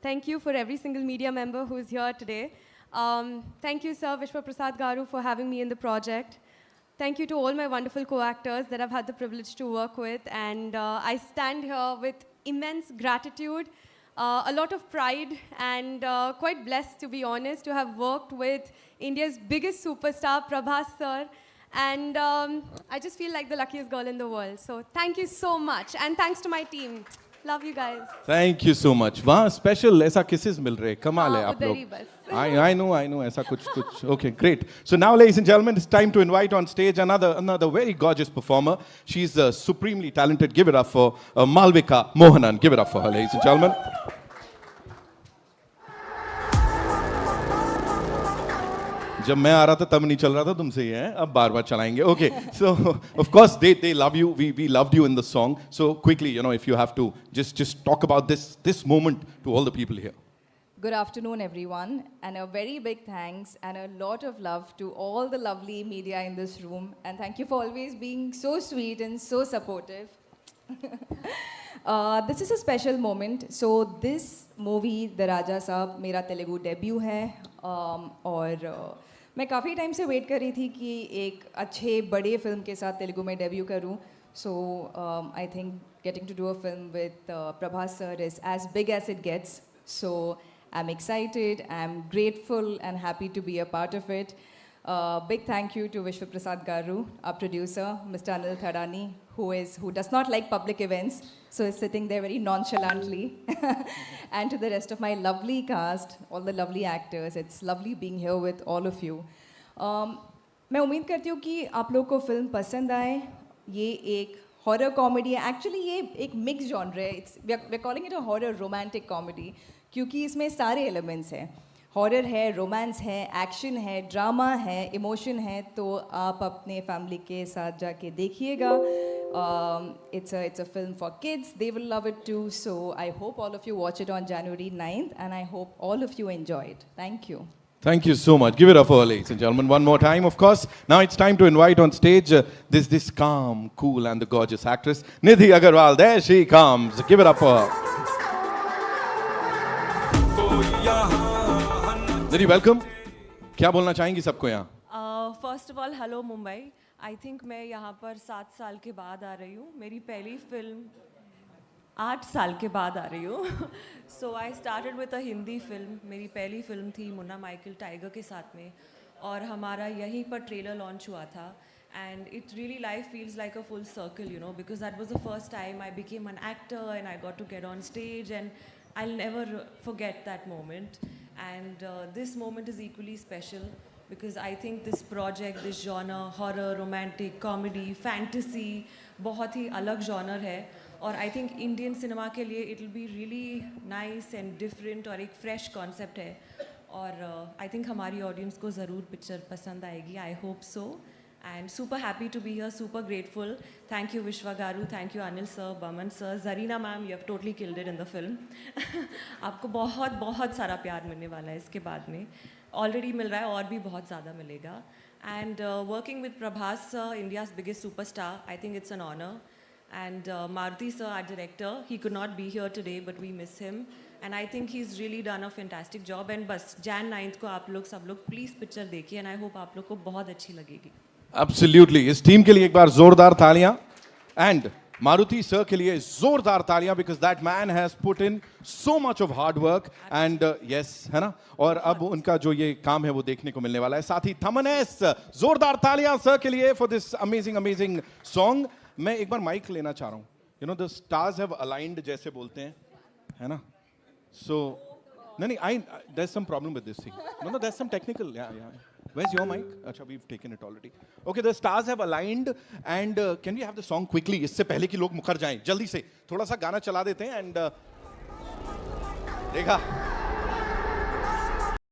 Thank you for every single media member who is here today. Thank you, Sir Vishwa Prasad Garu, for having me in the project. Thank you to all my wonderful co-actors that I've had the privilege to work with. And I stand here with immense gratitude, a lot of pride, and quite blessed, to be honest, to have worked with India's biggest superstar, Prabhas Sir. And I just feel like the luckiest girl in the world. So thank you so much. And thanks to my team. Love you guys. Thank you so much. वहाँ special ऐसा kisses मिल रहे हैं, कमाल है आप लोग. I know ऐसा कुछ. Okay, great. So now, ladies and gentlemen, it's time to invite on stage another very gorgeous performer. She's supremely talented. Give it up for Malvika Mohanan. Give it up for her, ladies and gentlemen. जब मैं आ रहा था तब नहीं चल रहा था तुमसे ये है अब बार-बार चलाएंगे. Okay, so of course they love you. We loved you in the song. So quickly, if you have to just talk about this moment to all the people here. Good afternoon, everyone, and a very big thanks and a lot of love to all the lovely media in this room. And thank you for always being so sweet and so supportive. This is a special moment. So this movie, The Raja Saab, मेरा Telugu debut है और मैं काफ़ी time से wait कर रही थी कि एक अच्छे बड़े फिल्म के साथ तेलुगु में डेब्यू करूं. So I think getting to do a film with Prabhas sir is as big as it gets. So I am excited, I am grateful and happy to be a part of it. Big thank you to Vishwa Prasad Garu, our producer, Mr. Anil Thadani, who does not like public events, so is sitting there very nonchalantly. And to the rest of my lovely cast, all the lovely actors, it's lovely being here with all of you. मैं उम्मीद करती हूँ कि आप लोग को film पसंद आए. ये एक हॉरर कॉमेडी है. एक्चुअली ये एक मिक्स जॉनर है. We are calling it a horror romantic comedy क्योंकि इसमें सारे एलिमेंट्स हैं. हॉरर है, रोमांस है, एक्शन है, ड्रामा है, इमोशन है. तो आप अपने फैमिली के साथ जाके देखिएगा. It's a film for kids. They will love it too. So I hope all of you watch it on January 9th, and I hope all of you enjoy it. Thank you. Thank you so much. Give it up for her, ladies and gentlemen, one more time, of course. Now it's time to invite on stage this calm, cool, and the gorgeous actress, Nidhi Agarwal. There she comes. Give it up for her. Nidhi, welcome. क्या बोलना चाहेंगी सबको यहाँ? First of all hello Mumbai. I think मैं यहाँ पर 7 साल के बाद आ रही हूँ. मेरी पहली फिल्म 8 साल के बाद आ रही हूँ. So I started with a Hindi film. मेरी पहली फिल्म थी मुन्ना माइकल टाइगर के साथ में और हमारा यहीं पर ट्रेलर लॉन्च हुआ था. And it really life feels like a full circle, because that was the first time I became an actor and I got to get on stage, and I'll never forget that moment. And this moment is equally special because I think this project, this genre, horror, romantic, comedy, fantasy, बहुत ही अलग genre है. और I think Indian cinema के लिए it will be really nice and different और एक fresh concept है. और I think हमारी audience को ज़रूर picture पसंद आएगी. I hope so. And super happy to be here, super grateful. Thank you Vishwa Garu, thank you Anil sir, Baman sir, Zarina ma'am, you have totally killed it in the film. आपको बहुत बहुत सारा प्यार मिलने वाला है इसके बाद में. Already मिल रहा है और भी बहुत ज़्यादा मिलेगा. And working with Prabhas sir, India's biggest superstar, I think it's an honor. And Maruti sir, our director, he could not be here today, but we miss him. And I think he's really done a fantastic job. And बस Jan 9th को आप लोग सब लोग please picture देखिए, and I hope आप लोग को बहुत अच्छी लगेगी. Absolutely. इस टीम के लिए एक बार जोरदार तालियां. And Maruti sir के लिए जोरदार तालियां because that man has put in so much of hard work. And yes, है ना. और अब उनका जो ये काम है वो देखने को मिलने वाला है. साथ ही थमनेस, जोरदार तालियां सर के लिए for this amazing song. मैं एक बार माइक लेना चाह रहा हूँ. The stars have aligned जैसे बोलते हैं, है ना. So नहीं, there's some problem with this thing. No, there's some technical. Yeah. Where's your mic? Acha, we've taken it already. Okay, the stars have aligned, and can we have the song quickly? इससे पहले कि लोग मुकर जाएं, जल्दी से थोड़ा सा गाना चला देते हैं. And देखा